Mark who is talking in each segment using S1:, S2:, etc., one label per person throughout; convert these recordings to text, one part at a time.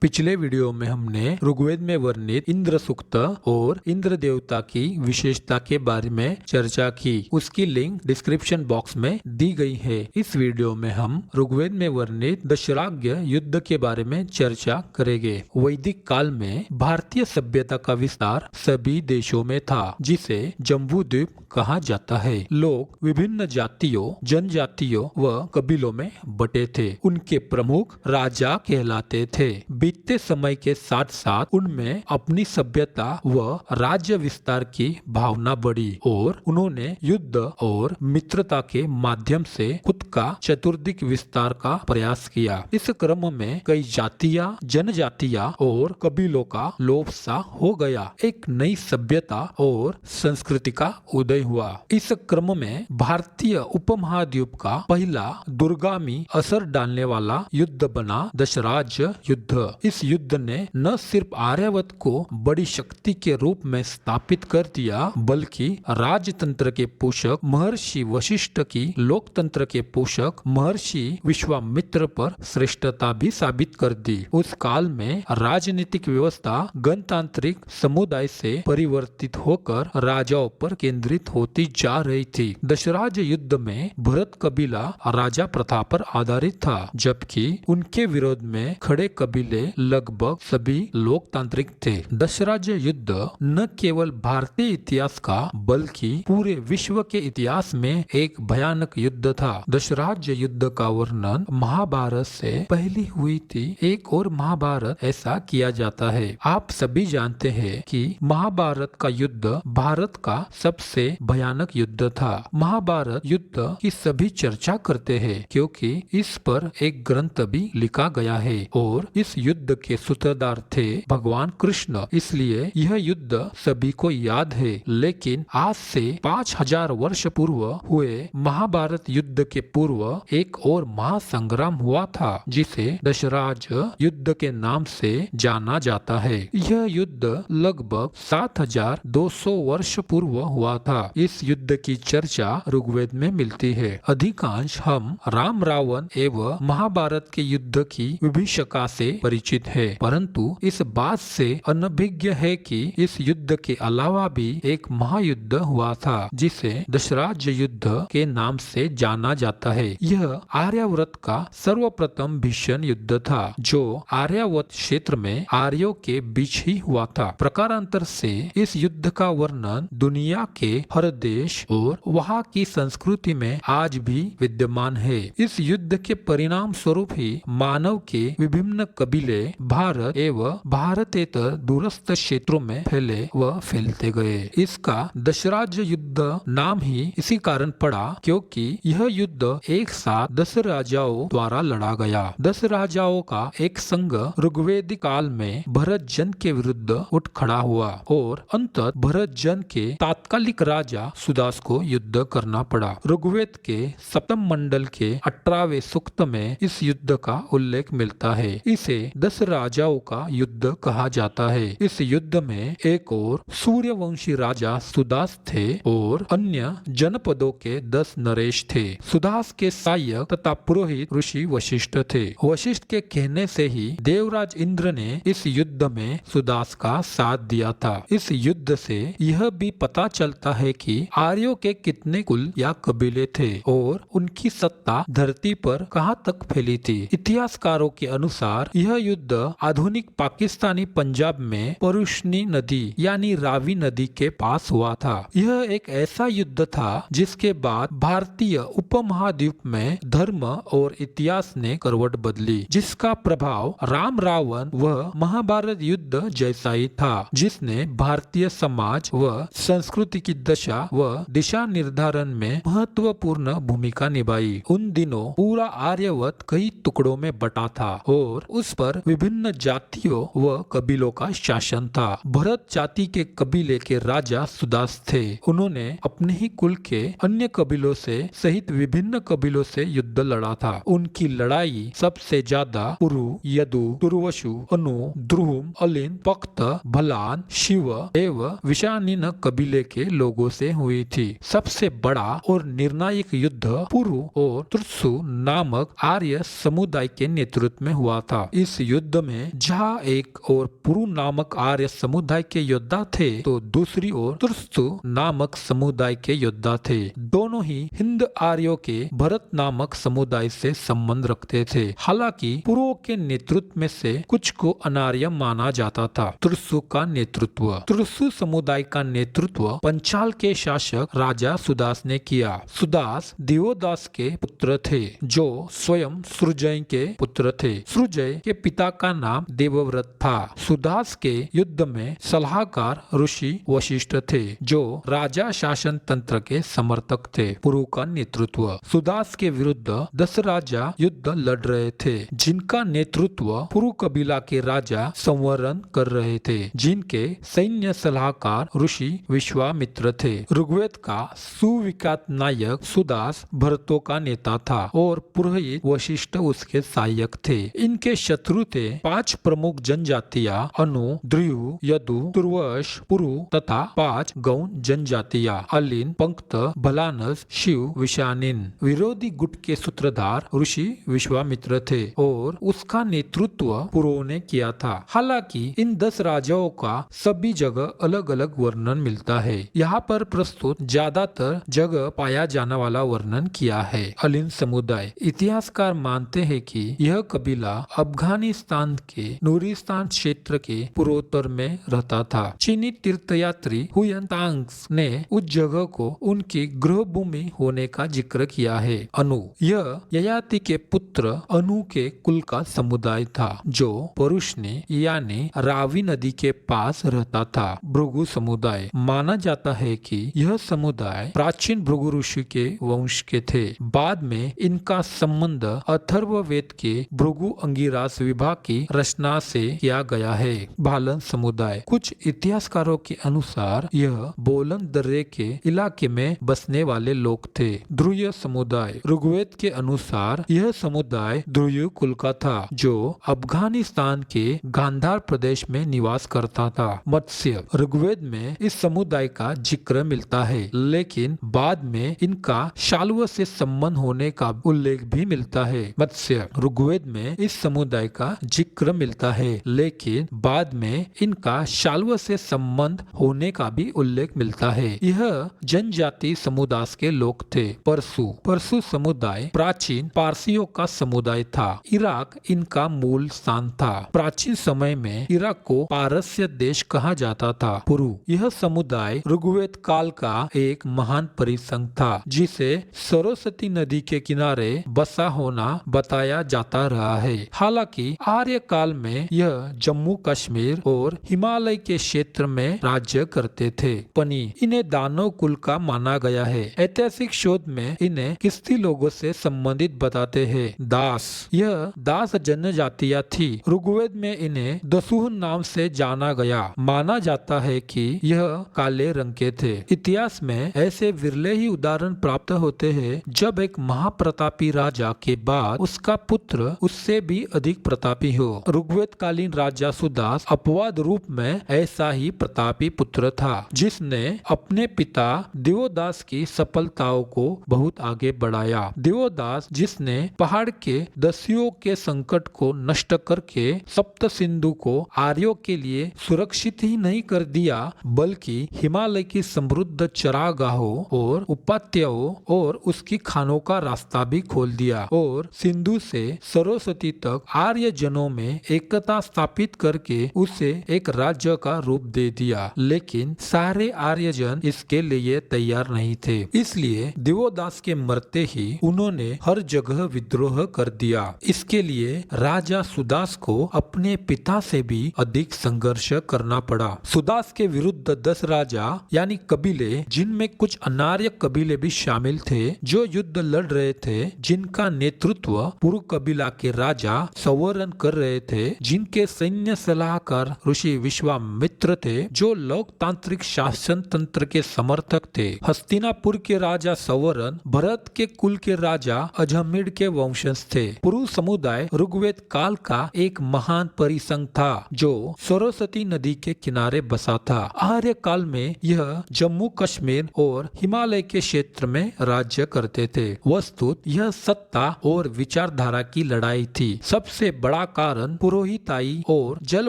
S1: पिछले वीडियो में हमने ऋग्वेद में वर्णित इंद्र सूक्त और इंद्र देवता की विशेषता के बारे में चर्चा की। उसकी लिंक डिस्क्रिप्शन बॉक्स में दी गई है। इस वीडियो में हम ऋग्वेद में वर्णित दशराग्य युद्ध के बारे में चर्चा करेंगे। वैदिक काल में भारतीय सभ्यता का विस्तार सभी देशों में था, जिसे जम्बू द्वीप कहा जाता है। लोग विभिन्न जातियों, जनजातियों व कबीलों में बटे थे। उनके प्रमुख राजा कहलाते थे। बीतते समय के साथ साथ उनमें अपनी सभ्यता व राज्य विस्तार की भावना बढ़ी और उन्होंने युद्ध और मित्रता के माध्यम से खुद का चतुर्दिक विस्तार का प्रयास किया। इस क्रम में कई जातियां, जनजातियां और कबीलों का लोप सा हो गया। एक नई सभ्यता और संस्कृति का उदय हुआ। इस क्रम में भारतीय उपमहाद्वीप का पहला दूरगामी असर डालने वाला युद्ध बना दशराज्य युद्ध। इस युद्ध ने न सिर्फ आर्यावर्त को बड़ी शक्ति के रूप में स्थापित कर दिया, बल्कि राजतंत्र के पोषक महर्षि वशिष्ठ की लोकतंत्र के पोषक महर्षि विश्वामित्र पर श्रेष्ठता भी साबित कर दी। उस काल में राजनीतिक व्यवस्था गणतांत्रिक समुदाय से परिवर्तित होकर राजाओं पर केंद्रित होती जा रही थी। दशराज्य युद्ध में भरत कबीला राजा प्रथा पर आधारित था, जबकि उनके विरोध में खड़े कबीले लगभग सभी लोकतांत्रिक थे। दशराज्य युद्ध न केवल भारतीय इतिहास का बल्कि पूरे विश्व के इतिहास में एक भयानक युद्ध था। दशराज्य युद्ध का वर्णन महाभारत से पहले हुई थी। एक और महाभारत ऐसा किया जाता है। आप सभी जानते हैं कि महाभारत का युद्ध भारत का सबसे भयानक युद्ध था। महाभारत युद्ध की सभी चर्चा करते हैं क्योंकि इस पर एक ग्रंथ भी लिखा गया है और इस युद्ध के सूत्रधार थे भगवान कृष्ण। इसलिए यह युद्ध सभी को याद है। लेकिन आज से 5000 वर्ष पूर्व हुए महाभारत युद्ध के पूर्व एक और महासंग्राम हुआ था, जिसे दशराज्य युद्ध के नाम से जाना जाता है। यह युद्ध लगभग 7200 वर्ष पूर्व हुआ था। इस युद्ध की चर्चा ऋग्वेद में मिलती है। अधिकांश हम राम रावण एवं महाभारत के युद्ध की विभीषका से परिचित है, परंतु इस बात से अनभिज्ञ है कि इस युद्ध के अलावा भी एक महायुद्ध हुआ था, जिसे दशराज्य युद्ध के नाम से जाना जाता है। यह आर्यावर्त का सर्वप्रथम भीषण युद्ध था, जो आर्यावर्त क्षेत्र में आर्यों के बीच ही हुआ था। प्रकारांतर से इस युद्ध का वर्णन दुनिया के हर देश और वहाँ की संस्कृति में आज भी विद्यमान है। इस युद्ध के परिणाम स्वरूप ही मानव के विभिन्न कबीले भारत एवं भारतेतर दूरस्थ क्षेत्रों में फैले व फैलते गए। इसका दशराज्य युद्ध नाम ही इसी कारण पड़ा क्योंकि यह युद्ध एक साथ 10 राजाओं द्वारा लड़ा गया। 10 राजाओं का एक संघ ऋग्वेदिक काल में भरत जन के विरुद्ध उठ खड़ा हुआ और अंततः भरत जन के तात्कालिक राजा सुदास को युद्ध करना पड़ा। ऋग्वेद के सप्तम मंडल के 18वें सूक्त में इस युद्ध का उल्लेख मिलता है। इसे 10 राजाओं का युद्ध कहा जाता है। इस युद्ध में एक और सूर्यवंशी राजा सुदास थे और अन्य जनपदों के 10 नरेश थे। सुदास के सहायक तथा पुरोहित ऋषि वशिष्ठ थे। वशिष्ठ के कहने से ही देवराज इंद्र ने इस युद्ध में सुदास का साथ दिया था। इस युद्ध से यह भी पता चलता है कि आर्यों के कितने कुल या कबीले थे और उनकी सत्ता धरती पर कहां तक फैली थी। इतिहासकारों के अनुसार यह युद्ध आधुनिक पाकिस्तानी पंजाब में परुष्णी नदी यानी रावी नदी के पास हुआ था। यह एक ऐसा युद्ध था जिसके बाद भारतीय उपमहाद्वीप में धर्म और इतिहास ने करवट बदली, जिसका प्रभाव राम रावण व महाभारत युद्ध जैसा ही था, जिसने भारतीय समाज व संस्कृति की दशा व दिशा निर्धारण में महत्वपूर्ण भूमिका निभाई। उन दिनों पूरा आर्यावर्त कई टुकड़ों में बटा था और उस पर विभिन्न जातियों व कबीलों का शासन था। भरत जाति के कबीले के राजा सुदास थे। उन्होंने अपने ही कुल के अन्य कबीलों से सहित विभिन्न कबीलों से युद्ध लड़ा था। उनकी लड़ाई सबसे ज्यादा पुरु, यदु, तुर्वशु, अनु, द्रुम, अलिन, पक्त, भलान, शिव एवं विशानिन कबीले के लोगों से हुई थी। सबसे बड़ा और निर्णायक युद्ध पुरु और तुर्सु नामक आर्य समुदाय के नेतृत्व में हुआ था। इस युद्ध में जहाँ एक और पुरु नामक आर्य समुदाय के योद्धा थे तो दूसरी ओर तुर्स्तु नामक समुदाय के योद्धा थे। दोनों ही हिंद आर्यों के भरत नामक समुदाय से संबंध रखते थे। हालांकि पुरुओं के नेतृत्व में से कुछ को अनार्य माना जाता था। तुर्सु का नेतृत्व। तुर्सु समुदाय का नेतृत्व पंचाल के शासक राजा सुदास ने किया। सुदास दिवोदास के पुत्र थे जो स्वयं सृजय के पुत्र थे। सृजय के पिता का नाम देवव्रत था। सुदास के युद्ध में सलाहकार ऋषि वशिष्ठ थे जो राजा शासन तंत्र के समर्थक थे। पुरु का नेतृत्व। सुदास के विरुद्ध 10 राजा युद्ध लड़ रहे थे जिनका नेतृत्व पुरु कबीला के राजा संवरण कर रहे थे जिनके सैन्य सलाहकार ऋषि विश्वामित्र थे। ऋग्वेद का सुविख्यात नायक सुदास भरतों का नेता था और पुरोहित वशिष्ठ उसके सहायक थे। इनके शत्रु थे 5 प्रमुख जनजातियां अनु, द्रयु, यदु, तुर्वश, पुरु तथा 5 गौण जनजातियां अलिन, पंक्त, भलानस, शिव, विशानिन। विरोधी गुट के सूत्रधार ऋषि विश्वामित्र थे और उसका नेतृत्व पुरों ने किया था। हालांकि इन 10 राजाओं का सभी जगह अलग अलग वर्णन मिलता है। यहाँ पर प्रस्तुत ज्यादातर जगह पाया जाने वाला वर्णन किया है। अलिन समुदाय। इतिहासकार मानते हैं कि यह कबीला अफगानिस्तान के नूरिस्तान क्षेत्र के पूर्वोत्तर में रहता था। चीनी तीर्थयात्री हुयन तांग्स ने उस जगह को उनकी गृह भूमि होने का जिक्र किया है। अनु। यह ययाति के पुत्र अनु के कुल का समुदाय था जो परुष्णी यानी रावी नदी के पास रहता था। भृगु समुदाय। माना जाता है कि यह समुदाय प्राचीन भृगु ऋषि के वंश के थे। बाद में इनका संबंध अथर्ववेद के भृगु अंगिरास विभाग की रचना से किया गया है। भालन समुदाय। कुछ इतिहासकारों के अनुसार यह बोलन दर्रे के इलाके में बसने वाले लोग थे। ध्रुय समुदाय। ऋग्वेद के अनुसार यह समुदाय ध्रुय कुल का था जो अफगानिस्तान के गांधार प्रदेश में निवास करता था। मत्स्य। ऋग्वेद में इस समुदाय का जिक्र मिलता है लेकिन बाद में इनका शाल्व से संबंध होने का उल्लेख भी मिलता है। मत्स्य। ऋग्वेद में इस समुदाय का जिक्र मिलता है लेकिन बाद में इनका शाल्व से संबंध होने का भी उल्लेख मिलता है। यह जनजाति समुदाय के लोग थे। परसु। परसु समुदाय प्राचीन पारसियों का समुदाय था। इराक इनका मूल स्थान था। प्राचीन समय में इराक को पारस्य देश कहा जाता था। पुरु। यह समुदाय ऋग्वेद काल का एक महान परिसंघ था जिसे सरस्वती नदी के किनारे बसा होना बताया जाता रहा है। हालांकि आर्य काल में यह जम्मू कश्मीर और हिमालय के क्षेत्र में राज्य करते थे। पनी। इन्हें दानव कुल का माना गया है। ऐतिहासिक शोध में इन्हें किस्ती लोगों से संबंधित बताते हैं। दास। यह दास जनजातियां थी। ऋग्वेद में इन्हें दसुह नाम से जाना गया। माना जाता है कि यह काले रंग के थे। इतिहास में ऐसे विरले ही उदाहरण प्राप्त होते हैं जब एक महाप्रतापी राजा के बाद उसका पुत्र उससे भी अधिक प्रतापी हो। ऋग्वेद कालीन राजा सुदास अपवाद रूप में ऐसा ही प्रतापी पुत्र था जिसने अपने पिता दिवोदास की सफलताओं को बहुत आगे बढ़ाया। दिवोदास जिसने पहाड़ के दस्युओं के संकट को नष्ट करके सप्त सिंधु को आर्यों के लिए सुरक्षित ही नहीं कर दिया बल्कि हिमालय की समृद्ध चरागाहों और उपात्यों और उसकी खानों का रास्ता भी खोल दिया और सिंधु से सरस्वती तक आर्य जनों में एकता स्थापित करके उसे एक राज्य का रूप दे दिया। लेकिन सारे आर्य जन इसके लिए तैयार नहीं थे। इसलिए दिवोदास के मरते ही उन्होंने हर जगह विद्रोह कर दिया। इसके लिए राजा सुदास को अपने पिता से भी अधिक संघर्ष करना पड़ा। सुदास के विरुद्ध 10 राजा यानी कबीले जिनमें कुछ अनार्य कबीले भी शामिल थे जो युद्ध लड़ रहे थे, जिनका नेतृत्व पुरु कबीला के राजा संवरण कर रहे थे, जिनके सैन्य सलाहकार ऋषि विश्वामित्र थे जो लोकतांत्रिक शासन तंत्र के समर्थक थे। हस्तिनापुर के राजा संवरण भरत के कुल के राजा अजमीर के वंशज थे। पुरु समुदाय ऋग्वेद काल का एक महान परिसंघ था जो सरस्वती नदी के किनारे बसा था। आर्य काल में यह जम्मू कश्मीर और हिमालय के क्षेत्र में राज्य करते थे। वस्तुत यह सत्ता और विचारधारा की लड़ाई थी। सबसे बड़ा बड़ा कारण पुरोहिताई और जल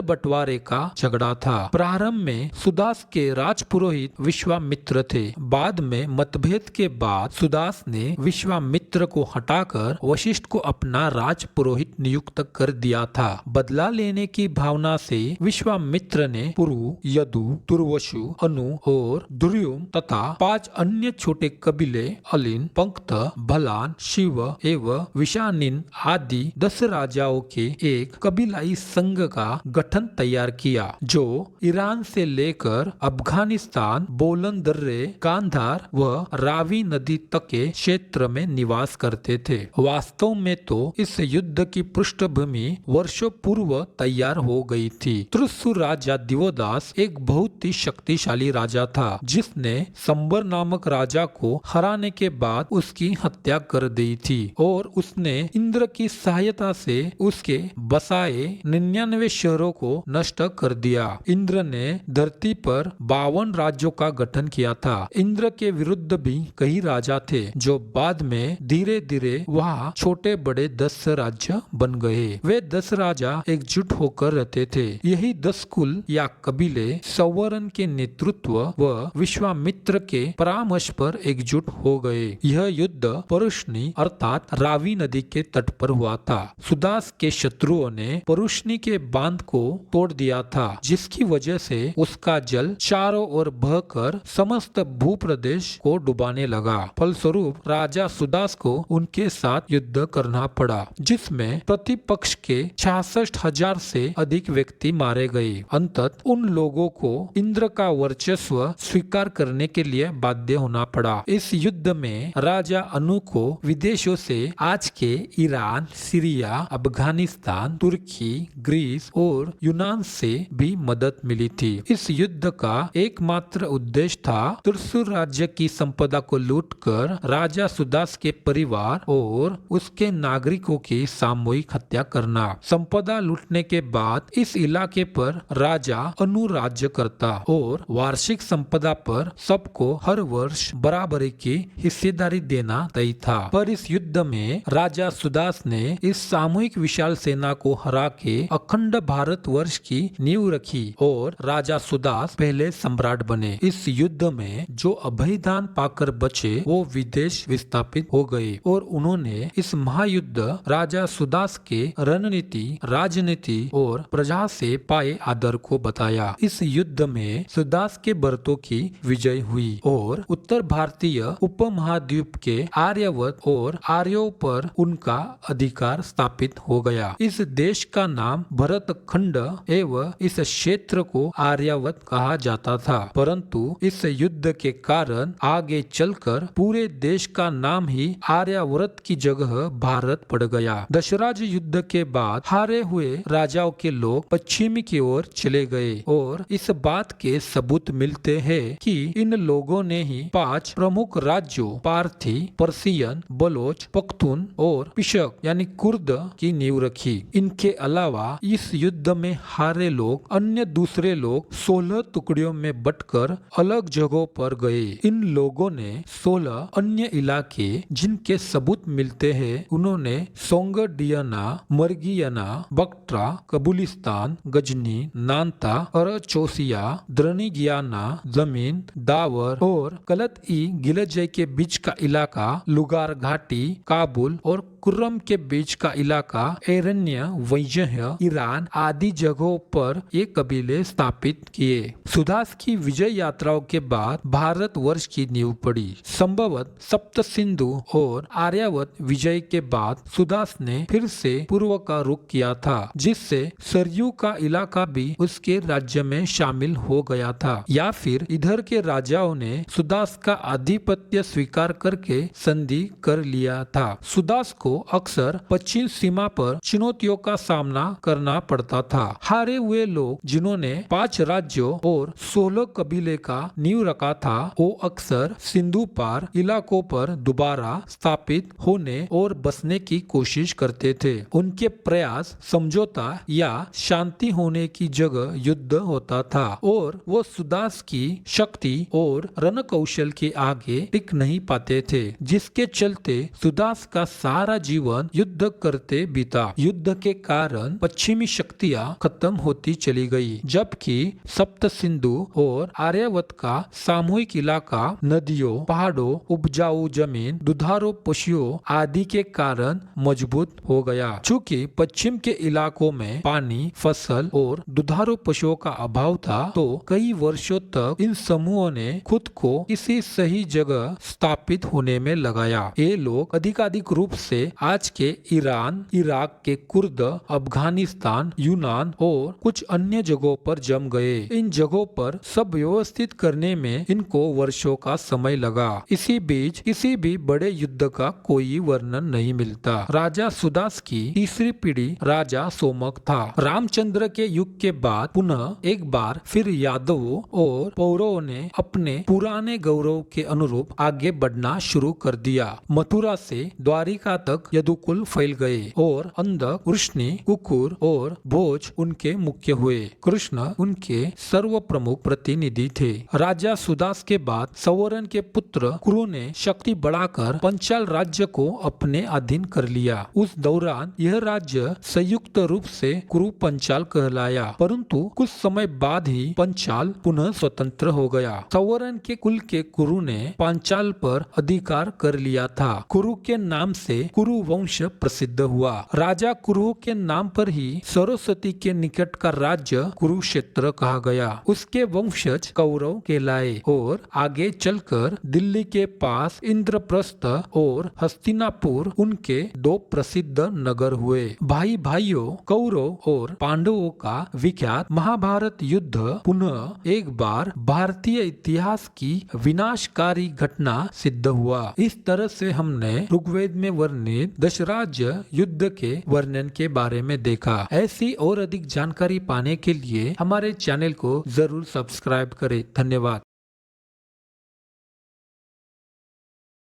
S1: बंटवारे का झगड़ा था। प्रारंभ में सुदास के राजपुरोहित विश्वामित्र थे। बाद में मतभेद के बाद सुदास ने विश्वामित्र को हटाकर वशिष्ठ को अपना राजपुरोहित नियुक्त कर दिया था। बदला लेने की भावना से विश्वामित्र ने पुरु, यदु, दुर्वसु, अनु और दुर्युम तथा 5 अन्य छोटे कबीले अलिन, पंक्त, भलान, शिव एवं विशानिन आदि 10 राजाओं के एक कबीलाई संघ का गठन तैयार किया, जो ईरान से लेकर अफगानिस्तान, बोलन दर्रे, गांधार व रावी नदी तक के क्षेत्र में निवास करते थे। वास्तव में तो इस युद्ध की पृष्ठभूमि वर्षों पूर्व तैयार हो गई थी। त्रिशूर राजा दिवोदास एक बहुत ही शक्तिशाली राजा था, जिसने संबर नामक राजा को हराने के बाद उसकी हत्या कर दी थी और उसने इंद्र की सहायता से उसके बसाए 99 शहरों को नष्ट कर दिया। इंद्र ने धरती पर 52 राज्यों का गठन किया था। इंद्र के विरुद्ध भी कई राजा थे, जो बाद में धीरे धीरे वहाँ छोटे बड़े 10 राज्य बन गए। वे 10 राजा एकजुट होकर रहते थे। यही 10 कुल या कबीले सौवरन के नेतृत्व व विश्वामित्र के परामर्श पर एकजुट हो गए। यह युद्ध परुष्णी अर्थात रावी नदी के तट पर हुआ था। सुदास के शत्रुओं ने परुष्णी के बांध को तोड़ दिया था, जिसकी वजह से उसका जल चारों ओर बहकर समस्त भूप्रदेश को डुबाने लगा। फलस्वरूप राजा सुदास को उनके साथ युद्ध करना पड़ा, जिसमें प्रतिपक्ष के 66,000 से अधिक व्यक्ति मारे गए। अंततः उन लोगों को इंद्र का वर्चस्व स्वीकार करने के लिए बाध्य होना पड़ा। इस युद्ध में राजा अनु को विदेशों से आज के ईरान, सीरिया, अफगानिस्तान, तुर्की, ग्रीस और यूनान से भी मदद मिली थी। इस युद्ध का एकमात्र उद्देश्य था त्रिशूर राज्य की संपदा को लूटकर राजा सुदास के परिवार और उसके नागरिकों की सामूहिक हत्या करना। संपदा लूटने के बाद इस इलाके पर राजा अनु राज्य करता और वार्षिक संपदा पर सबको हर वर्ष बराबरी की हिस्सेदारी देना तय था। पर इस युद्ध में राजा सुदास ने इस सामूहिक विशाल सेना को हरा के अखंड भारतवर्ष की नींव रखी और राजा सुदास पहले सम्राट बने। इस युद्ध में जो अभयदान पाकर बचे वो विदेश विस्थापित हो गए और उन्होंने इस महायुद्ध राजा सुदास के रणनीति, राजनीति और प्रजा से पाए आदर को बताया। इस युद्ध में सुदास के भरतों की विजय हुई और उत्तर भारतीय उपमहाद्वीप के आर्यवत और आर्यों पर उनका अधिकार स्थापित हो गया। इस देश का नाम भरत खंड एवं इस क्षेत्र को आर्यावत कहा जाता था, परंतु इस युद्ध के कारण आगे चलकर पूरे देश का नाम ही आर्यावर्त की जगह भारत पड़ गया। दशराज युद्ध के बाद हारे हुए राजाओं के लोग पश्चिमी की ओर चले गए और इस बात के सबूत मिलते हैं कि इन लोगों ने ही 5 प्रमुख राज्यों पारथी, पर्सियन, बलोच, पख्तून और पिशक यानी कुर्द की नींव रखी। इनके अलावा इस युद्ध में हारे लोग अन्य दूसरे लोग 16 टुकड़ियों में बंटकर अलग जगहों पर गए। इन लोगों ने 16 अन्य इलाके जिनके सबूत मिलते हैं उन्होंने सोंगडियाना, मर्गियाना, बक्ट्रा, कबुलिस्तान, गजनी, नांता, अरचोसिया, द्रनिगियाना, जमीन, दावर और कलत-ई-गिलजय के बीच का इलाका, लुगार घाटी, काबुल और कुर्रम के बीच का इलाका, एरण्य, वैजह, ईरान आदि जगहों पर ये कबीले स्थापित किए। सुदास की विजय यात्राओं के बाद भारत वर्ष की नींव पड़ी। संभवत सप्त सिंधु और आर्यावत विजय के बाद सुदास ने फिर से पूर्व का रुख किया था, जिससे सरयू का इलाका भी उसके राज्य में शामिल हो गया था, या फिर इधर के राजाओं ने सुदास का आधिपत्य स्वीकार करके संधि कर लिया था। सुदास को अक्सर पश्चिम सीमा पर चुनौतियों का सामना करना पड़ता था। हारे हुए लोग जिन्होंने 5 राज्यों और 16 कबीले का नींव रखा था, वो अक्सर सिंधु पार इलाकों पर दोबारा स्थापित होने और बसने की कोशिश करते थे। उनके प्रयास समझौता या शांति होने की जगह युद्ध होता था और वो सुदास की शक्ति और रणकौशल के आगे टिक नहीं पाते थे, जिसके चलते सुदास का सारा जीवन युद्ध करते बीता। युद्ध युद्ध के कारण पश्चिमी शक्तियां खत्म होती चली गई, जबकि सप्त सिंधु और आर्यावर्त का सामूहिक इलाका नदियों, पहाड़ों, उपजाऊ जमीन, दुधारू पशुओं आदि के कारण मजबूत हो गया। चूंकि पश्चिम के इलाकों में पानी, फसल और दुधारू पशुओं का अभाव था, तो कई वर्षों तक इन समूहों ने खुद को किसी सही जगह स्थापित होने में लगाया। ये लोग अधिकाधिक रूप से आज के ईरान, इराक के कुर्द, अफगानिस्तान, यूनान और कुछ अन्य जगहों पर जम गए। इन जगहों पर सब व्यवस्थित करने में इनको वर्षों का समय लगा। इसी बीच किसी भी बड़े युद्ध का कोई वर्णन नहीं मिलता। राजा सुदास की तीसरी पीढ़ी राजा सोमक था। रामचंद्र के युग के बाद पुनः एक बार फिर यादवों और पौरवों ने अपने पुराने गौरव के अनुरूप आगे बढ़ना शुरू कर दिया। मथुरा से द्वारिका तक यदुकुल फैल गए और अंधक, वृष्णि, कुकुर और भोज उनके मुख्य हुए। कृष्ण उनके सर्व प्रमुख प्रतिनिधि थे। राजा सुदास के बाद सवर्ण के पुत्र कुरु ने शक्ति बढ़ाकर पंचाल राज्य को अपने अधीन कर लिया। उस दौरान यह राज्य संयुक्त रूप से कुरु पंचाल कहलाया, परंतु कुछ समय बाद ही पंचाल पुनः स्वतंत्र हो गया। सवर्ण के कुल के कुरु ने पांचाल पर अधिकार कर लिया था। कुरु के नाम से कुरु वंश प्रसिद्ध हुआ। राजा कुरु के नाम पर ही सरस्वती के निकट का राज्य कुरुक्षेत्र कहा गया। उसके वंशज कौरव कहलाए और आगे चलकर दिल्ली के पास इंद्रप्रस्थ और हस्तिनापुर उनके दो प्रसिद्ध नगर हुए। भाई भाइयों कौरव और पांडवों का विख्यात महाभारत युद्ध पुनः एक बार भारतीय इतिहास की विनाशकारी घटना सिद्ध हुआ। इस तरह से हमने ऋग्वेद में वर्णित दशराज्य युद्ध के वर्णन के बारे में देखा। ऐसी और अधिक जानकारी पाने के लिए हमारे चैनल को जरूर सब्सक्राइब करें। धन्यवाद।